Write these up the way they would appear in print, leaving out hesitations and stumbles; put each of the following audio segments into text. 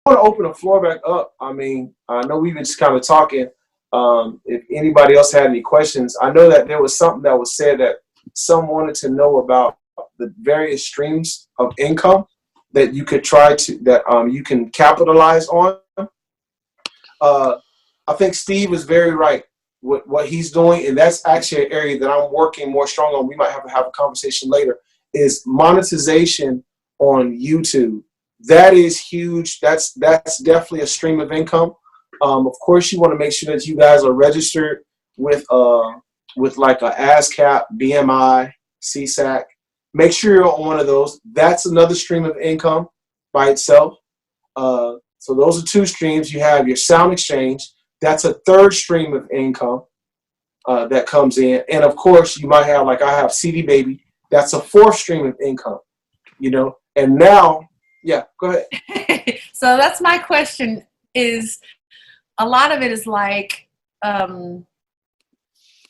want to open the floor back up. I mean, I know we've been just kind of talking. If anybody else had any questions, I know that there was something that was said that some wanted to know about the various streams of income that you could try to that you can capitalize on. I think Steve is very right with what he's doing, and that's actually an area that I'm working more strong on. We might have to have a conversation later. Is monetization on YouTube. That is huge. That's definitely a stream of income. Of course, you want to make sure that you guys are registered with like a ASCAP, BMI, CSAC. Make sure you're on one of those. That's another stream of income by itself. So those are two streams. You have your Sound Exchange. That's a third stream of income that comes in. And of course, you might have, like I have CD Baby. That's a fourth stream of income, you know. And now, yeah, go ahead. So that's my question is, a lot of it is like, I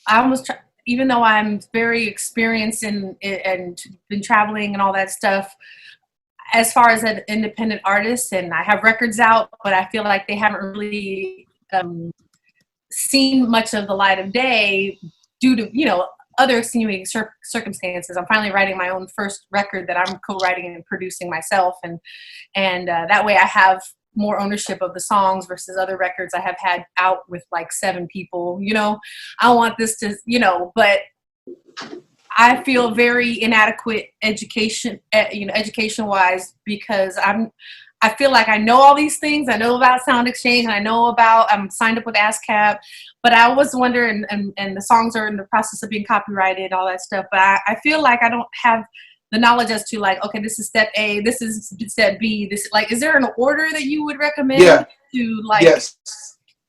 almost try, even though I'm very experienced in and been traveling and all that stuff, as far as an independent artist, and I have records out, but I feel like they haven't really seen much of the light of day due to, you know, other extenuating circumstances. I'm finally writing my own first record that I'm co-writing and producing myself, and that way I have more ownership of the songs versus other records I have had out with like 7 people. You know, I want this to, you know, but I feel very inadequate education wise, because I feel like I know all these things. I know about Sound Exchange, and I know about, I'm signed up with ASCAP, but I always wonder, and the songs are in the process of being copyrighted, all that stuff, but I feel like I don't have the knowledge as to like, okay, this is step A, this is step B, this, like, is there an order that you would recommend? Yeah. To like? Yes,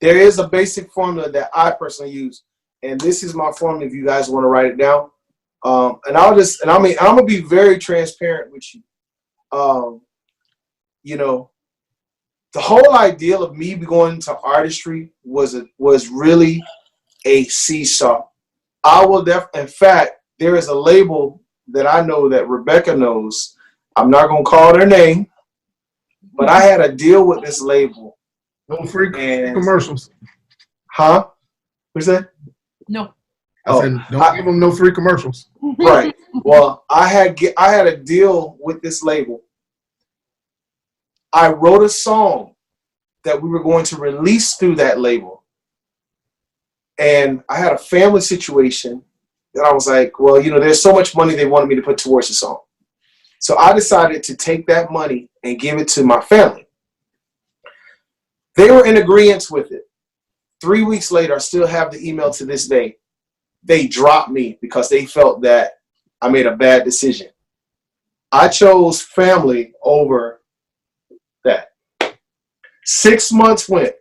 there is a basic formula that I personally use, and this is my formula if you guys want to write it down. And I'm gonna be very transparent with you. You know, the whole idea of me going into artistry was really a seesaw. In fact, there is a label that I know that Rebecca knows. I'm not gonna call their name, but I had a deal with this label. No free commercials. Huh? What's that? No. I said, don't give them no free commercials. Right. Well, I had a deal with this label. I wrote a song that we were going to release through that label. And I had a family situation that I was like, well, you know, there's so much money they wanted me to put towards the song. So I decided to take that money and give it to my family. They were in agreement with it. 3 weeks later, I still have the email to this day. They dropped me because they felt that I made a bad decision. I chose family over that. 6 months went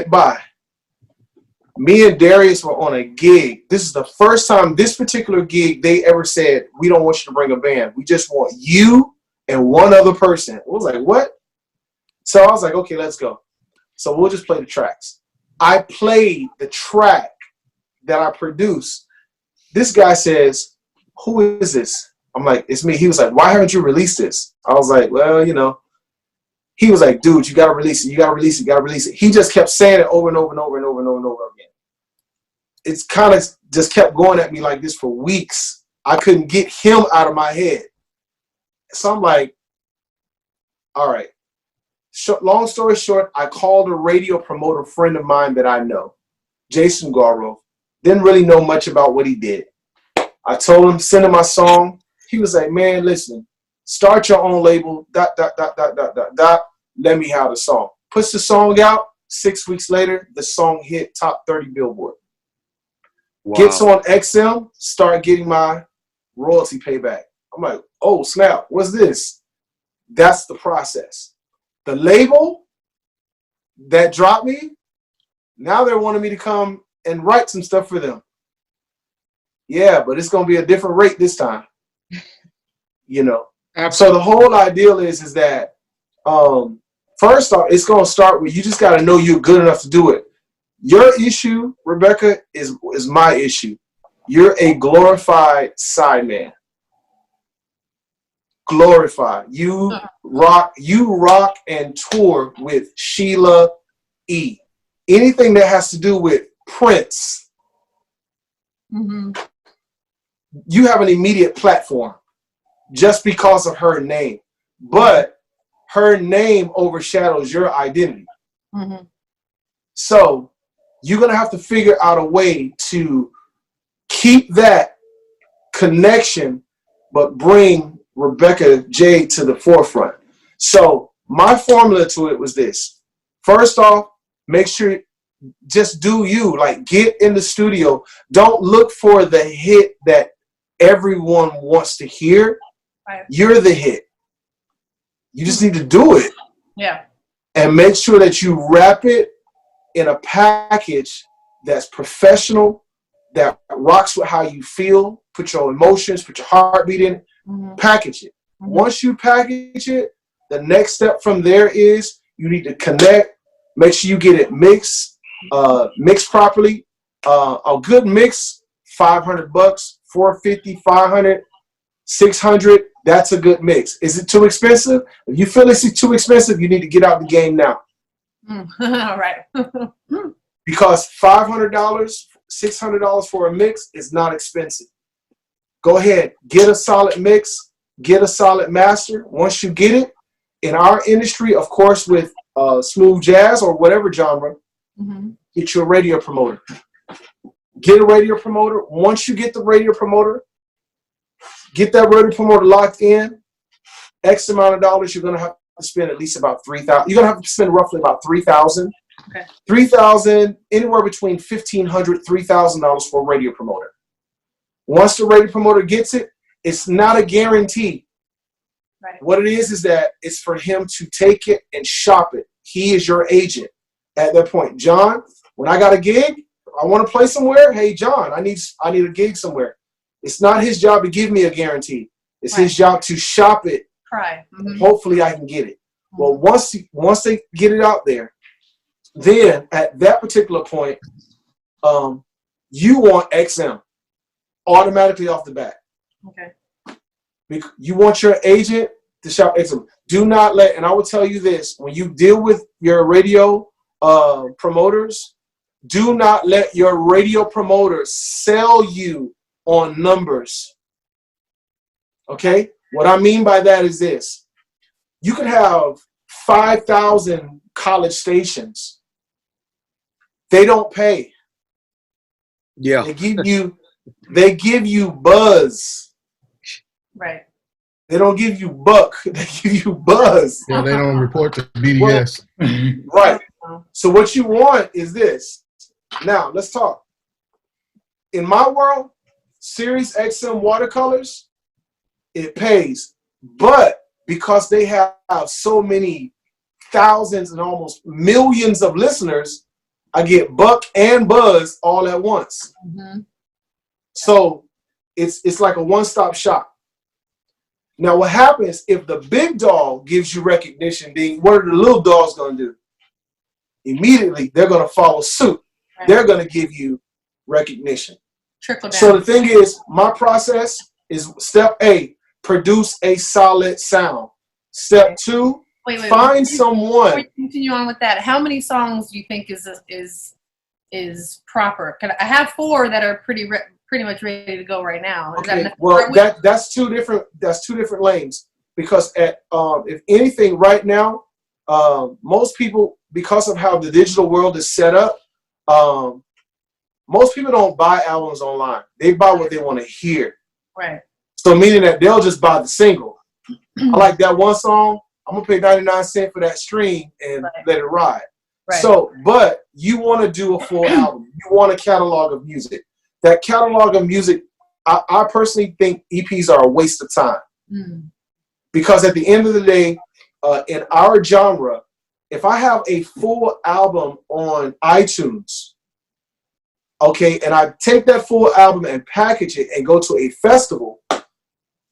by. Me and Darius were on a gig. This is the first time this particular gig they ever said, we don't want you to bring a band. We just want you and one other person. I was like, what? So I was like, okay, let's go. So we'll just play the tracks. I played the track that I produced. This guy says, who is this? I'm like, it's me. He was like, why haven't you released this? I was like, well, you know. He was like, dude, you got to release it. You got to release it. You got to release it. He just kept saying it over and over and over and over and over and over again. It's kind of just kept going at me like this for weeks. I couldn't get him out of my head. So I'm like, all right. Long story short, I called a radio promoter friend of mine that I know, Jason Garro. Didn't really know much about what he did. I told him, send him my song. He was like, man, listen, start your own label, ... Let me have the song. Puts the song out. 6 weeks later, the song hit top 30 Billboard. Wow. Gets on XM, start getting my royalty payback. I'm like, oh, snap, what's this? That's the process. The label that dropped me, now they're wanting me to come and write some stuff for them. Yeah, but it's going to be a different rate this time. You know. Absolutely. So the whole ideal is that first off, it's going to start with you just got to know you're good enough to do it. Your issue, Rebecca, is my issue. You're a glorified sideman. Glorified. You rock and tour with Sheila E. Anything that has to do with Prince, you have an immediate platform just because of her name. But her name overshadows your identity. So you're going to have to figure out a way to keep that connection, but bring Rebecca Jade to the forefront. So my formula to it was this. First off, make sure just do you. Like, get in the studio. Don't look for the hit that everyone wants to hear. Right. You're the hit. You just need to do it. Yeah. And make sure that you wrap it in a package that's professional, that rocks with how you feel. Put your emotions, put your heartbeat in it. Package it. Once you package it, the next step from there is you need to connect. Make sure you get it mixed properly. A good mix, $500, $450, $500, $600. That's a good mix. Is it too expensive? If you feel it's too expensive, you need to get out the game now. All right. Because $500, $600 for a mix is not expensive. Go ahead, get a solid mix, get a solid master. Once you get it, in our industry, of course, with smooth jazz or whatever genre, get you a radio promoter. Get a radio promoter. Once you get the radio promoter, get that radio promoter locked in. X amount of dollars, you're going to have to spend at least about $3,000. You're going to have to spend roughly about $3,000. Okay. $3,000, anywhere between $1,500, $3,000 for a radio promoter. Once the radio promoter gets it, it's not a guarantee. Right. What it is that it's for him to take it and shop it. He is your agent at that point. John, when I got a gig, I want to play somewhere. Hey, John, I need a gig somewhere. It's not his job to give me a guarantee. It's his job to shop it. Try. Hopefully I can get it. Well, once they get it out there, then at that particular point, you want XM automatically off the bat. Okay. You want your agent to shop XM. Do not let, and I will tell you this, when you deal with your radio promoters, do not let your radio promoters sell you on numbers. Okay? What I mean by that is this. You could have 5,000 college stations. They don't pay. Yeah. They give you buzz. Right. They don't give you buck. They give you buzz. Yeah, they don't report to BDS. Right. So what you want is this. Now, let's talk. In my world, Sirius XM watercolors, it pays. But because they have so many thousands and almost millions of listeners, I get buck and buzz all at once. So it's like a one-stop shop. Now, what happens if the big dog gives you recognition? Then what are the little dogs going to do? Immediately, they're going to follow suit. Right. They're going to give you recognition. Trickle down. So the thing is, my process is step A, produce a solid sound. Step 2, find someone. Before you continue on with that, how many songs do you think is proper? Cause I have 4 that are pretty much ready to go right now. Okay, well, that's two different lanes, because if anything right now, most people, because of how the digital world is set up, most people don't buy albums online. They buy what they want to hear. Right. So meaning that they'll just buy the single. I like that one song. I'm gonna pay 99 cents for that stream and let it ride. Right. So, but you want to do a full album. You want a catalog of music. That catalog of music, I personally think EPs are a waste of time. Because at the end of the day, in our genre, if I have a full album on iTunes, okay, and I take that full album and package it and go to a festival,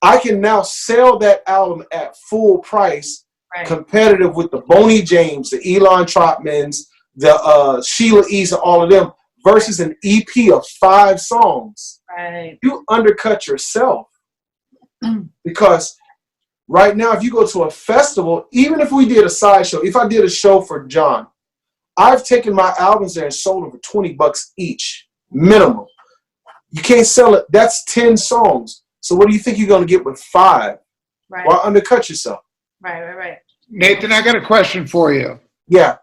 I can now sell that album at full price, competitive with the Boney James, the Elon Trotmans, the Sheila E's, and all of them, versus an EP of 5 songs. Right. You undercut yourself. Because Right now, if you go to a festival, even if we did a side show, if I did a show for John, I've taken my albums there and sold them for $20 each, minimum. You can't sell it. That's 10 songs. So what do you think you're going to get with 5? Right. Why undercut yourself? Right. Nathan, I got a question for you. Yeah.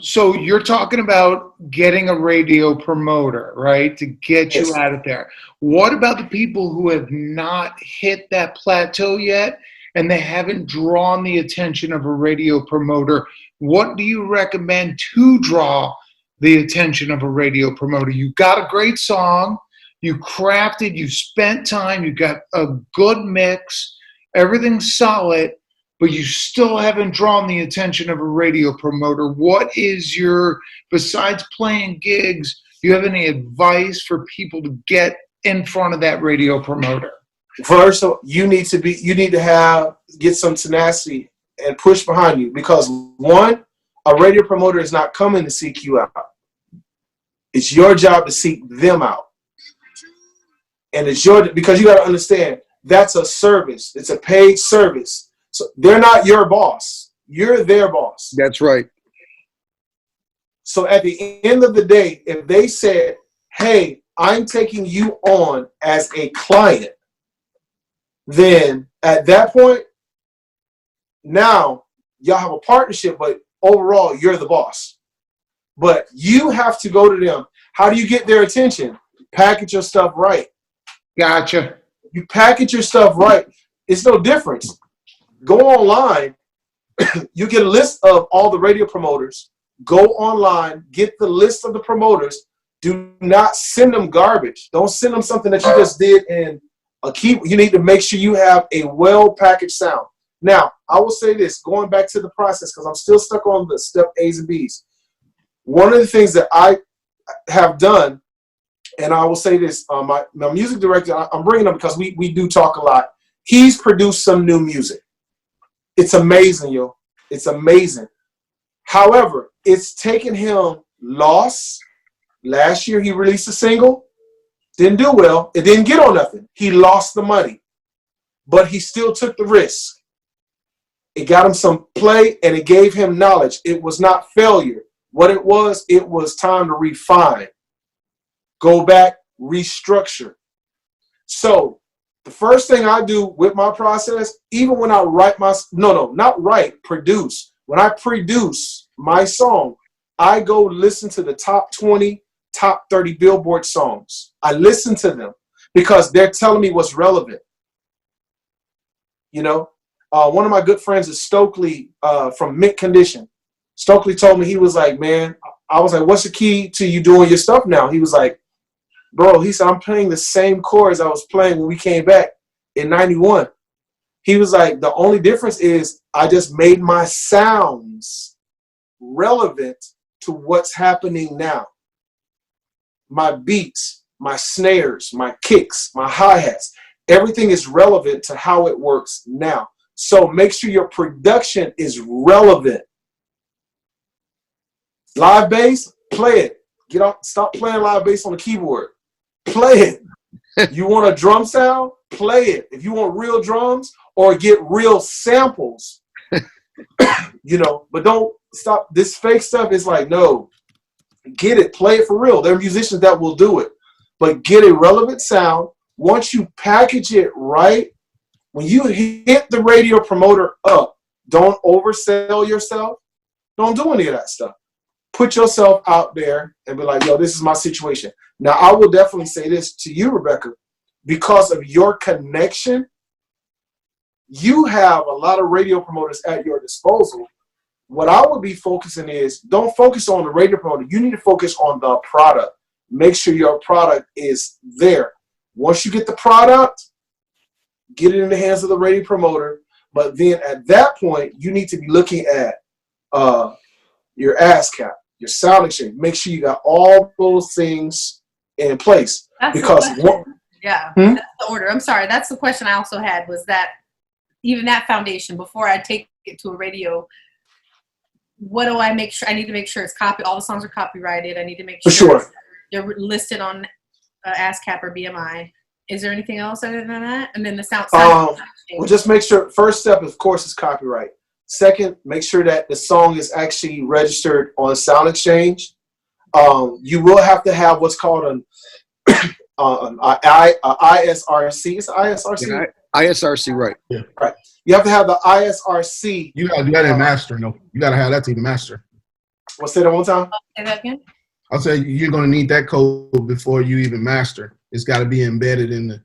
So you're talking about getting a radio promoter, right, to get you Yes. out of there. What about the people who have not hit that plateau yet and they haven't drawn the attention of a radio promoter? What do you recommend to draw the attention of a radio promoter? You got a great song, you crafted, you spent time, you got a good mix, everything's solid, but you still haven't drawn the attention of a radio promoter. What is your, besides playing gigs, do you have any advice for people to get in front of that radio promoter? First, you need to get some tenacity and push behind you, because one, a radio promoter is not coming to seek you out. It's your job to seek them out. And because you got to understand, that's a service. It's a paid service. So they're not your boss. You're their boss. That's right. So at the end of the day, if they said, hey, I'm taking you on as a client, then at that point, now y'all have a partnership, but overall, you're the boss. But you have to go to them. How do you get their attention? Package your stuff right. Gotcha. You package your stuff right. It's no difference. Go online. You get a list of all the radio promoters. Go online. Get the list of the promoters. Do not send them garbage. Don't send them something that you just did in a key. You need to make sure you have a well-packaged sound. Now, I will say this, going back to the process, because I'm still stuck on the step A's and B's. One of the things that I have done, and I will say this, my music director, I'm bringing him because we do talk a lot. He's produced some new music. It's amazing, yo. It's amazing. However, it's taken him loss. Last year, he released a single. Didn't do well. It didn't get on nothing. He lost the money. But he still took the risk. It got him some play, and it gave him knowledge. It was not failure. What it was time to refine. Go back, restructure. So the first thing I do with my process, even when I write produce. When I produce my song, I go listen to the top 20, top 30 Billboard songs. I listen to them because they're telling me what's relevant. You know, one of my good friends is Stokely from Mint Condition. Stokely told me, he was like, man, I was like, what's the key to you doing your stuff now? He was like, bro, he said, I'm playing the same chords I was playing when we came back in 91. He was like, the only difference is I just made my sounds relevant to what's happening now. My beats, my snares, my kicks, my hi-hats, everything is relevant to how it works now. So make sure your production is relevant. Live bass, play it. Get off, stop playing live bass on the keyboard. Play it. You want a drum sound? Play it. If you want real drums or get real samples, you know, but don't stop. This fake stuff is like, no, get it. Play it for real. There are musicians that will do it, but get a relevant sound. Once you package it right, when you hit the radio promoter up, don't oversell yourself. Don't do any of that stuff. Put yourself out there and be like, yo, this is my situation. Now, I will definitely say this to you, Rebecca, because of your connection, you have a lot of radio promoters at your disposal. What I would be focusing is, don't focus on the radio promoter. You need to focus on the product. Make sure your product is there. Once you get the product, get it in the hands of the radio promoter. But then at that point, you need to be looking at your ASCAP, your sound exchange. Make sure you got all those things in place. That's because that's the order. I'm sorry. That's the question I also had, was that even that foundation, before I take it to a radio, what do I make sure? I need to make sure it's all the songs are copyrighted. I need to make sure they're listed on ASCAP or BMI. Is there anything else other than that? And then the sound. Well, just make sure. First step, of course, is copyright. Second, make sure that the song is actually registered on Sound Exchange. You will have to have what's called an ISRC. It's ISRC. Yeah, ISRC, right? Right. You have to have the ISRC. You gotta do that in master. No, you gotta have that to even master. What's that one time? Say that again. I'll say you're gonna need that code before you even master. It's got to be embedded in the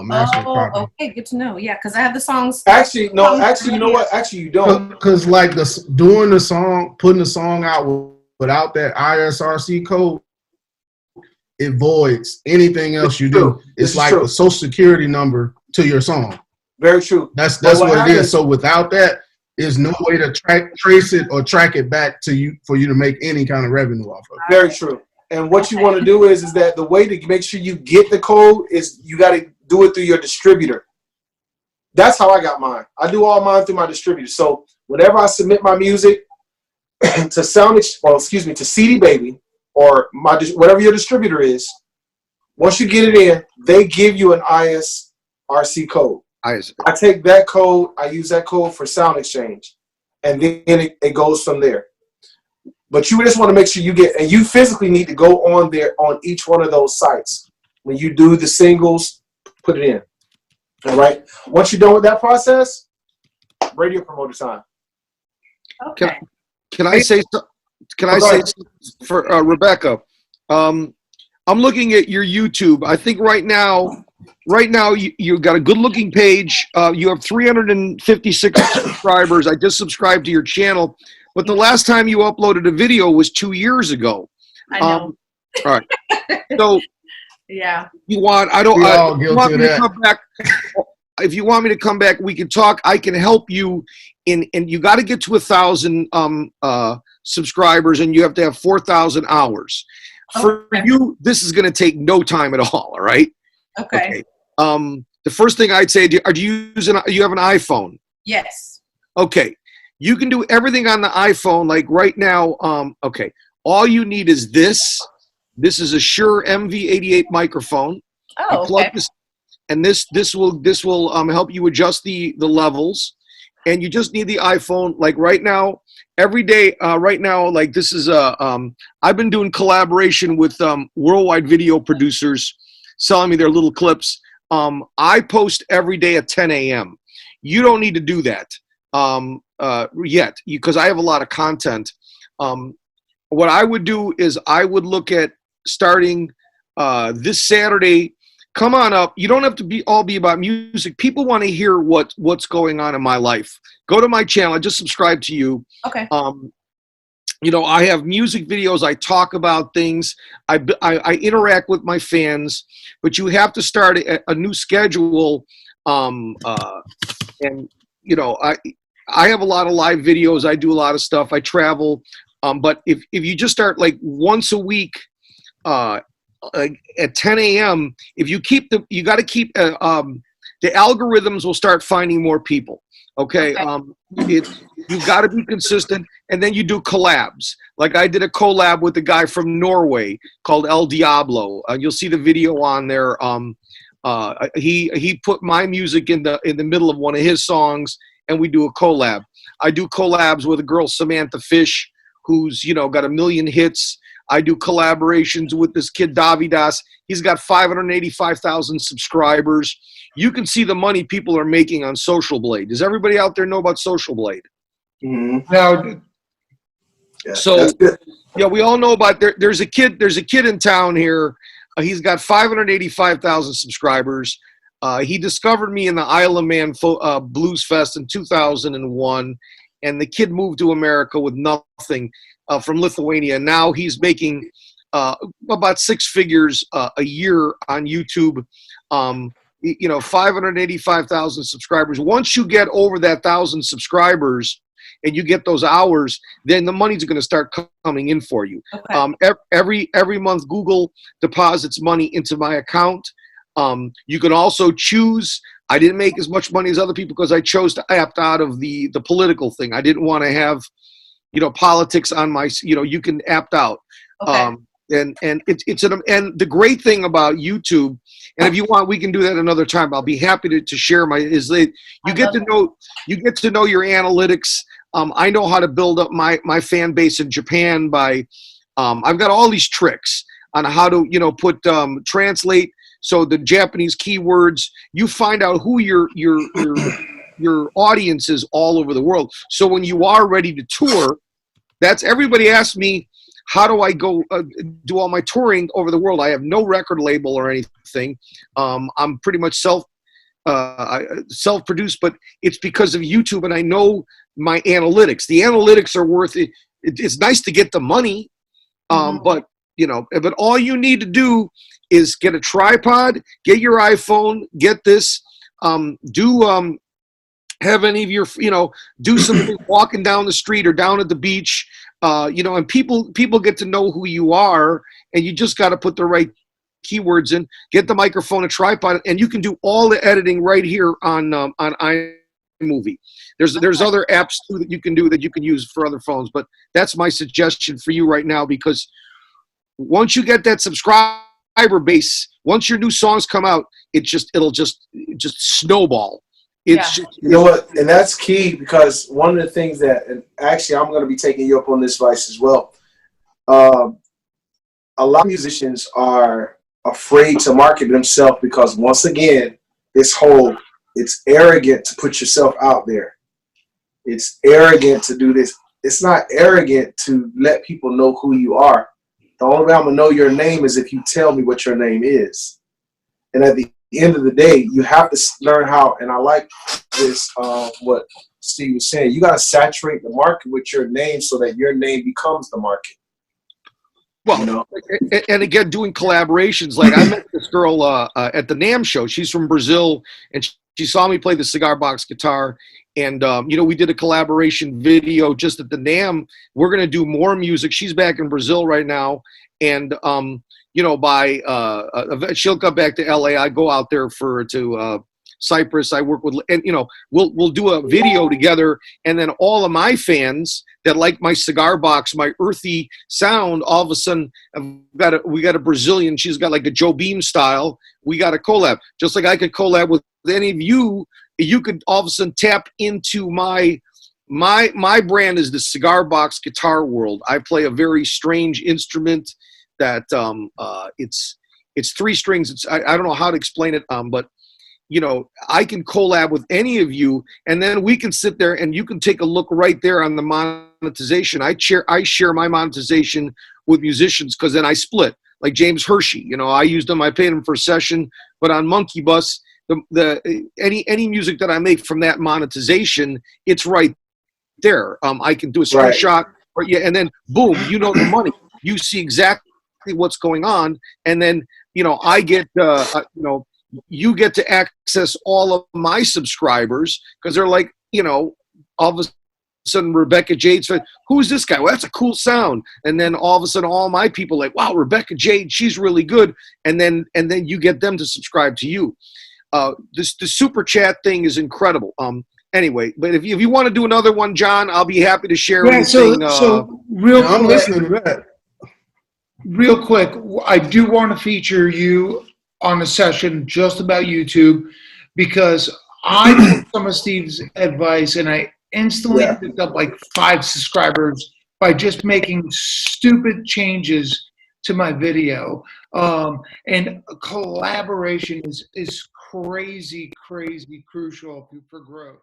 master copy. Okay, good to know. Yeah, because I have the songs. Actually, no. Actually, you know what? Actually, you don't. Because like doing the song, putting the song out without that ISRC code, it voids anything else you do. It's like a social security number to your song. Very true. That's what it is. So without that, there's no way to trace it or track it back to you for you to make any kind of revenue off of it. Very true. And what you want to do is that the way to make sure you get the code is you got to do it through your distributor. That's how I got mine. I do all mine through my distributor. So whenever I submit my music to to CD Baby or whatever your distributor is, once you get it in, they give you an ISRC code. I take that code, I use that code for Sound Exchange, and then it goes from there. But you just want to make sure and you physically need to go on there on each one of those sites. When you do the singles, put it in. All right. Once you're done with that process, radio promoter time. Okay. Can I say for Rebecca? I'm looking at your YouTube. I think right now you've got a good-looking page. You have 356 subscribers. I just subscribed to your channel, but the last time you uploaded a video was 2 years ago. I know. All right. So yeah. You want? I don't. You want me to come back? If you want me to come back, we can talk. I can help you. And you got to get to 1,000 subscribers, and you have to have 4,000 hours. For you, this is going to take no time at all. All right. Okay. The first thing I'd say, do you have an iPhone? Yes. Okay. You can do everything on the iPhone, like right now. Okay. All you need is this. This is a Shure MV88 microphone. Oh, plug okay. this, and this will help you adjust the levels. And you just need the iPhone. Like right now, every day, right now, like this is I've been doing collaboration with worldwide video producers, selling me their little clips. I post every day at 10 a.m. You don't need to do that yet, because I have a lot of content. What I would do is I would look at starting this Saturday. Come on up. You don't have to all be about music. People want to hear what's going on in my life. Go to my channel. I just subscribed to you. Okay. I have music videos. I talk about things. I interact with my fans. But you have to start a new schedule. And I have a lot of live videos. I do a lot of stuff. I travel. But if you just start like once a week, at 10 a.m., if you you got to keep the algorithms will start finding more people. Okay. You've got to be consistent, and then you do collabs. Like I did a collab with a guy from Norway called El Diablo. You'll see the video on there. He put my music in the middle of one of his songs, and we do a collab. I do collabs with a girl, Samantha Fish, who's got 1 million hits. I do collaborations with this kid Davidas. He's got 585,000 subscribers. You can see the money people are making on Social Blade. Does everybody out there know about Social Blade? Mm-hmm. Now, Yeah, So yeah, we all know about there's a kid in town here. He's got 585,000 subscribers. He discovered me in the Isle of Man Blues Fest in 2001, and the kid moved to America with nothing. From Lithuania. Now he's making about 6 figures a year on YouTube. 585,000 subscribers. Once you get over that 1,000 subscribers and you get those hours, then the money's going to start coming in for you. Okay. Every month, Google deposits money into my account. You can also choose. I didn't make as much money as other people because I chose to opt out of the political thing. I didn't want to have politics on my, you can opt out. Okay. and and the great thing about YouTube, and if you want, we can do that another time. I'll be happy to share you get to know your analytics. I know how to build up my fan base in Japan by I've got all these tricks on how to put translate, so the Japanese keywords, you find out who your audience is all over the world. So when you are ready to tour, everybody asks me, how do I go do all my touring over the world? I have no record label or anything. I'm pretty much self-produced, but it's because of YouTube, and I know my analytics. The analytics are worth it. It's nice to get the money, but all you need to do is get a tripod, get your iPhone, get this, have any of your, do something walking down the street or down at the beach, and people get to know who you are, and you just got to put the right keywords in, get the microphone, a tripod, and you can do all the editing right here on iMovie. There's other apps too that you can do that you can use for other phones, but that's my suggestion for you right now, because once you get that subscriber base, once your new songs come out, it'll just snowball. It's Yeah. You know what? And that's key, because one of the things that, and actually I'm going to be taking you up on this advice as well. A lot of musicians are afraid to market themselves because, once again, it's arrogant to put yourself out there. It's arrogant to do this. It's not arrogant to let people know who you are. The only way I'm going to know your name is if you tell me what your name is. And at the end of the day, you have to learn how, and I like this, what Steve was saying, you got to saturate the market with your name so that your name becomes the market. Well, and again, doing collaborations. Like I met this girl at the NAMM show. She's from Brazil, and she saw me play the cigar box guitar. And, we did a collaboration video just at the NAMM. We're going to do more music. She's back in Brazil right now. And, she'll come back to LA. I go out there to Cyprus. I work with, and we'll do a video together, and then all of my fans that like my cigar box, my earthy sound, all of a sudden we got a Brazilian. She's got like a Joe Beam style. We got a collab, just like I could collab with any of you. You could all of a sudden tap into my brand is the Cigar Box Guitar World. I play a very strange instrument that it's 3 strings. I don't know how to explain it, but I can collab with any of you, and then we can sit there and you can take a look right there on the monetization. I share my monetization with musicians, because then I split. Like James Hershey, I used him, I paid him for a session, but on Monkey Bus, any music that I make from that monetization, it's right there. I can do a screenshot, and then boom, the money. You see exactly what's going on, and then I get you get to access all of my subscribers, because they're like, all of a sudden Rebecca Jade said, who's this guy? Well, that's a cool sound. And then all of a sudden all my people like, wow, Rebecca Jade, she's really good. And then you get them to subscribe to you. The super chat thing is incredible. Anyway, but if you want to do another one, John, I'll be happy to share anything. So real I'm listening to that. Real quick, I do want to feature you on a session just about YouTube, because I took some of Steve's advice and I instantly picked up like 5 subscribers by just making stupid changes to my video. And collaboration is crazy crucial for growth.